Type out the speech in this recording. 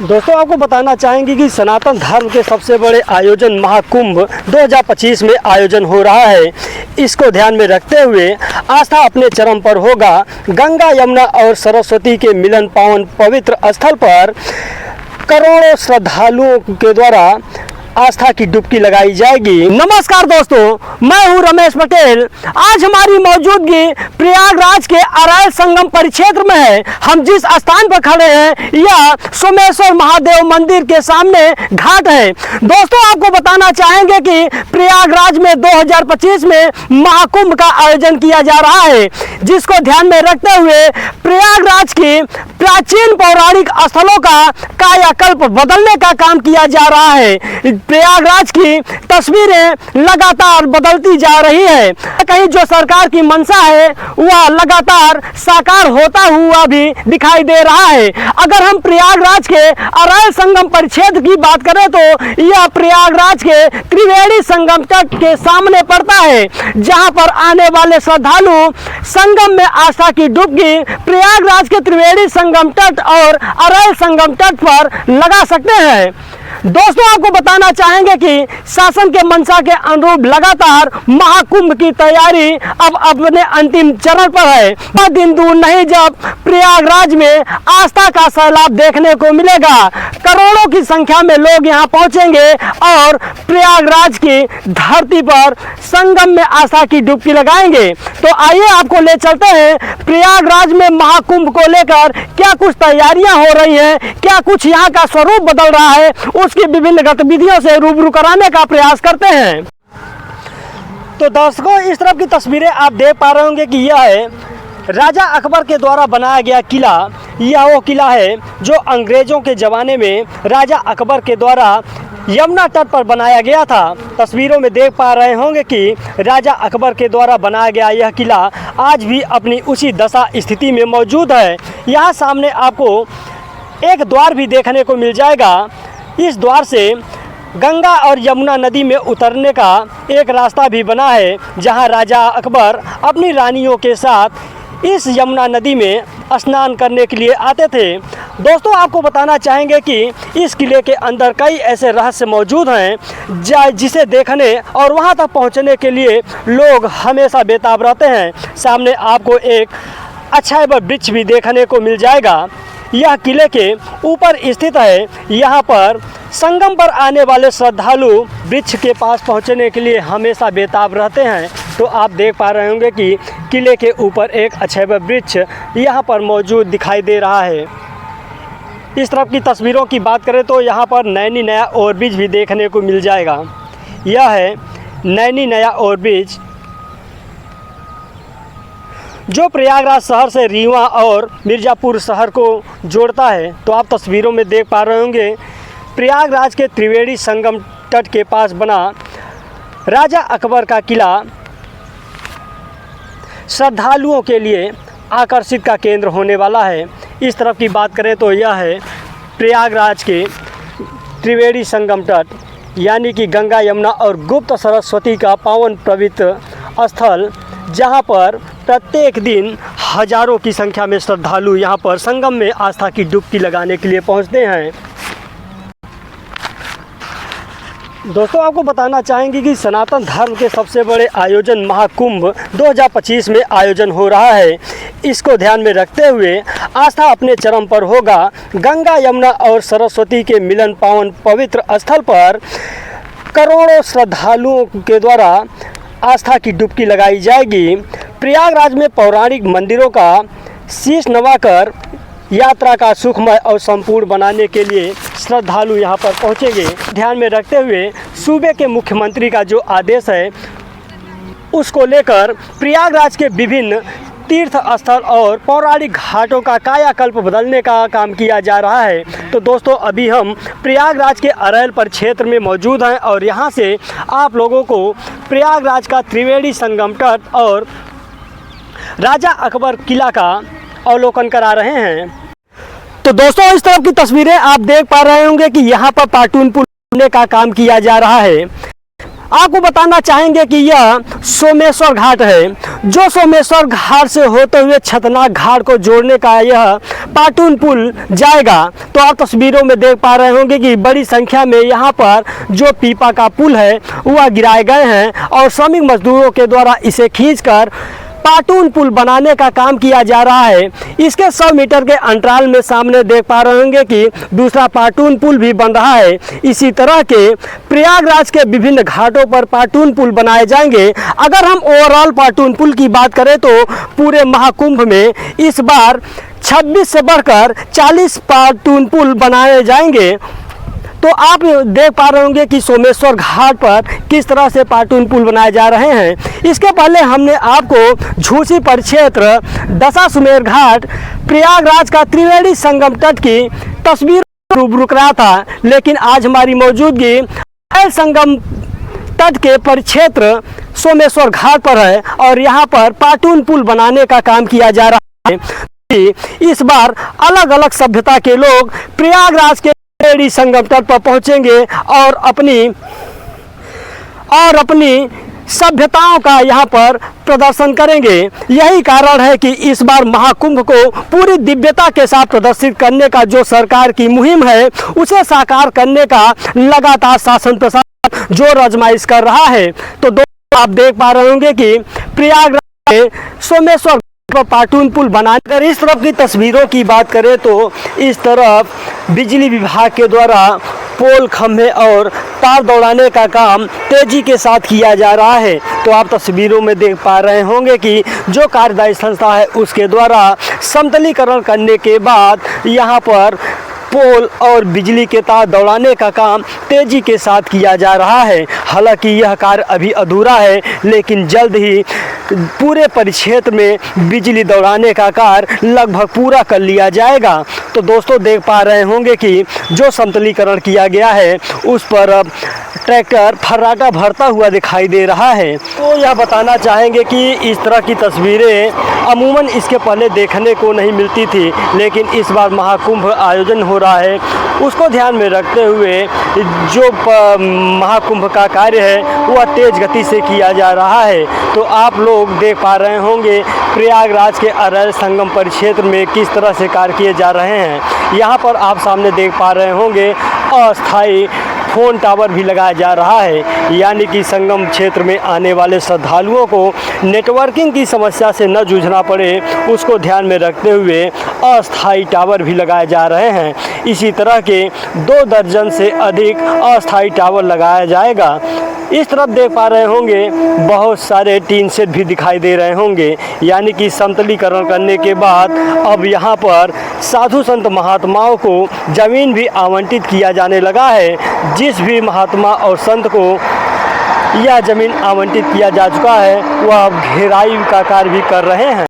दोस्तों आपको बताना चाहेंगे कि सनातन धर्म के सबसे बड़े आयोजन महाकुंभ 2025 में आयोजन हो रहा है। इसको ध्यान में रखते हुए आस्था अपने चरम पर होगा। गंगा यमुना और सरस्वती के मिलन पावन पवित्र स्थल पर करोड़ों श्रद्धालुओं के द्वारा आस्था की डुबकी लगाई जाएगी। नमस्कार दोस्तों, मैं हूं रमेश पटेल। आज हमारी मौजूदगी प्रयागराज के अरायल संगम परिक्षेत्र में है। हम जिस स्थान पर खड़े हैं यह सोमेश्वर महादेव मंदिर के सामने घाट है। दोस्तों आपको बताना चाहेंगे कि प्रयागराज में 2025 में महाकुंभ का आयोजन किया जा रहा है, जिसको ध्यान में रखते हुए प्रयागराज की प्राचीन पौराणिक स्थलों का कायाकल्प बदलने का काम किया जा रहा है। प्रयागराज की तस्वीरें लगातार बदलती जा रही है। कहीं जो सरकार की मंशा है वह लगातार साकार होता हुआ भी दिखाई दे रहा है। अगर हम प्रयागराज के अरायल संगम परिक्षेत्र की बात करें तो यह प्रयागराज के त्रिवेणी संगम तट के सामने पड़ता है, जहां पर आने वाले श्रद्धालु संगम में आस्था की डुबकी प्रयागराज के त्रिवेणी संगम तट और अरायल संगम तट पर लगा सकते हैं। दोस्तों आपको बताना चाहेंगे कि शासन के मंशा के अनुरूप लगातार महाकुंभ की तैयारी अब अपने अंतिम चरण पर है। वह दिन दूर नहीं जब प्रयागराज में आस्था का सैलाब देखने को मिलेगा। करोड़ों की संख्या में लोग यहां पहुंचेंगे और प्रयागराज की धरती पर संगम में आस्था की डुबकी लगाएंगे। तो आइए आपको ले चलते हैं प्रयागराज में महाकुंभ को लेकर क्या कुछ तैयारियां हो रही हैं, क्या कुछ यहाँ का स्वरूप बदल रहा है, उसकी विभिन्न गतिविधियों से रूबरू कराने का प्रयास करते हैं। तो दर्शकों इस तरफ की तस्वीरें आप देख पा रहे होंगे कि यह है राजा अकबर के द्वारा बनाया गया किला। यह वो किला है जो अंग्रेजों के ज़माने में राजा अकबर के द्वारा यमुना तट पर बनाया गया था। तस्वीरों में देख पा रहे होंगे कि राजा अकबर के द्वारा बनाया गया यह किला आज भी अपनी उसी दशा स्थिति में मौजूद है। यहाँ सामने आपको एक द्वार भी देखने को मिल जाएगा। इस द्वार से गंगा और यमुना नदी में उतरने का एक रास्ता भी बना है, जहां राजा अकबर अपनी रानियों के साथ इस यमुना नदी में स्नान करने के लिए आते थे। दोस्तों आपको बताना चाहेंगे कि इस किले के अंदर कई ऐसे रहस्य मौजूद हैं जिसे देखने और वहां तक पहुंचने के लिए लोग हमेशा बेताब रहते हैं। सामने आपको एक अक्षय वृक्ष भी देखने को मिल जाएगा। यह किले के ऊपर स्थित है। यहाँ पर संगम पर आने वाले श्रद्धालु वृक्ष के पास पहुँचने के लिए हमेशा बेताब रहते हैं। तो आप देख पा रहे होंगे कि किले के ऊपर एक अक्षय वृक्ष यहाँ पर मौजूद दिखाई दे रहा है। इस तरफ की तस्वीरों की बात करें तो यहाँ पर नैनी नया ओवरब्रिज भी देखने को मिल जाएगा। यह है नैनी नया ओवरब्रिज जो प्रयागराज शहर से रीवा और मिर्ज़ापुर शहर को जोड़ता है। तो आप तस्वीरों में देख पा रहे होंगे प्रयागराज के त्रिवेणी संगम तट के पास बना राजा अकबर का किला श्रद्धालुओं के लिए आकर्षित का केंद्र होने वाला है। इस तरफ की बात करें तो यह है प्रयागराज के त्रिवेणी संगम तट, यानी कि गंगा यमुना और गुप्त सरस्वती का पावन पवित्र स्थल, जहां पर प्रत्येक दिन हजारों की संख्या में श्रद्धालु यहां पर संगम में आस्था की डुबकी लगाने के लिए पहुंचते हैं। दोस्तों आपको बताना चाहेंगे कि सनातन धर्म के सबसे बड़े आयोजन महाकुंभ 2025 में आयोजन हो रहा है। इसको ध्यान में रखते हुए आस्था अपने चरम पर होगा। गंगा यमुना और सरस्वती के मिलन पावन पवित्र स्थल पर करोड़ों श्रद्धालुओं के द्वारा आस्था की डुबकी लगाई जाएगी। प्रयागराज में पौराणिक मंदिरों का शीश नवाकर यात्रा का सुखमय और संपूर्ण बनाने के लिए श्रद्धालु यहां पर पहुंचेंगे। ध्यान में रखते हुए सूबे के मुख्यमंत्री का जो आदेश है उसको लेकर प्रयागराज के विभिन्न तीर्थ स्थल और पौराणिक घाटों का कायाकल्प बदलने का काम किया जा रहा है। तो दोस्तों अभी हम प्रयागराज के अरायल परिक्षेत्र में मौजूद हैं और यहाँ से आप लोगों को प्रयागराज का त्रिवेणी संगम तट और राजा अकबर किला का अवलोकन करा रहे हैं। तो दोस्तों, इस तरफ की तस्वीरें आप देख पा रहे होंगे कि यहाँ पर पाटून पुल बनने का काम किया जा रहा है। आपको बताना चाहेंगे कि यह सोमेश्वर घाट है, जो सोमेश्वर घाट से होते हुए छतनाक घाट को जोड़ने का यह पाटून पुल जाएगा। तो आप तस्वीरों में देख पा रहे होंगे कि बड़ी संख्या में यहाँ पर जो पीपा का पुल है वह गिराए गए हैं और श्रमिक मजदूरों के द्वारा इसे खींचकर पाटून पुल बनाने का काम किया जा रहा है। इसके 100 मीटर के अंतराल में सामने देख पा रहे होंगे कि दूसरा पाटून पुल भी बन रहा है। इसी तरह के प्रयागराज के विभिन्न घाटों पर पाटून पुल बनाए जाएंगे। अगर हम ओवरऑल पाटून पुल की बात करें तो पूरे महाकुंभ में इस बार 26 से बढ़कर 40 पाटून पुल बनाए जाएंगे। तो आप देख पा रहे होंगे कि सोमेश्वर घाट पर किस तरह से पाटून पुल बनाए जा रहे हैं। इसके पहले हमने आपको झूसी परिक्षेत्र, दशाश्वमेध घाट, प्रयागराज का त्रिवेणी संगम तट की तस्वीर रूबरू कराया था, लेकिन आज हमारी मौजूदगी संगम तट के परिक्षेत्र सोमेश्वर घाट पर है और यहाँ पर पाटून पुल बनाने का काम किया जा रहा है। इस बार अलग अलग सभ्यता के लोग प्रयागराज के त्रिवेणी संगम तट पर पहुंचेंगे और अपनी सभ्यताओं का यहाँ पर प्रदर्शन करेंगे। यही कारण है कि इस बार महाकुंभ को पूरी दिव्यता के साथ प्रदर्शित करने का जो सरकार की मुहिम है उसे साकार करने का लगातार शासन प्रशासन जो आजमाइश कर रहा है। तो दोस्तों, आप देख पा रहे होंगे कि प्रयागराज में सोमेश्वर पर पाटून पुल बनाने। अगर इस तरफ की तस्वीरों की बात करें तो इस तरफ बिजली विभाग के द्वारा पोल, खंभे और तार दौड़ाने का काम तेजी के साथ किया जा रहा है। तो आप तस्वीरों में देख पा रहे होंगे कि जो कार्यदायी संस्था है उसके द्वारा समतलीकरण करने के बाद यहाँ पर पोल और बिजली के तार दौड़ाने का काम तेजी के साथ किया जा रहा है। हालांकि यह कार्य अभी अधूरा है, लेकिन जल्द ही पूरे परिक्षेत्र में बिजली दौड़ाने का कार्य लगभग पूरा कर लिया जाएगा। तो दोस्तों, देख पा रहे होंगे कि जो समतलीकरण किया गया है उस पर अब ट्रैक्टर फर्राटा भरता हुआ दिखाई दे रहा है। तो यह बताना चाहेंगे कि इस तरह की तस्वीरें अमूमन इसके पहले देखने को नहीं मिलती थी, लेकिन इस बार महाकुंभ आयोजन हो रहा है, उसको ध्यान में रखते हुए जो महाकुंभ का कार्य है वह तेज गति से किया जा रहा है। तो आप लोग देख पा रहे होंगे प्रयागराज के अरैल संगम परिक्षेत्र में किस तरह से कार्य किए जा रहे हैं। यहाँ पर आप सामने देख पा रहे होंगे अस्थायी फ़ोन टावर भी लगाया जा रहा है, यानी कि संगम क्षेत्र में आने वाले श्रद्धालुओं को नेटवर्किंग की समस्या से न जूझना पड़े, उसको ध्यान में रखते हुए अस्थायी टावर भी लगाए जा रहे हैं। इसी तरह के 2 दर्जन से अधिक अस्थायी टावर लगाया जाएगा। इस तरफ देख पा रहे होंगे बहुत सारे टीन सेट भी दिखाई दे रहे होंगे, यानी कि समतलीकरण करने के बाद अब यहाँ पर साधु संत महात्माओं को ज़मीन भी आवंटित किया जाने लगा है। जिस भी महात्मा और संत को यह ज़मीन आवंटित किया जा चुका है वह अब घेराई का कार्य भी कर रहे हैं।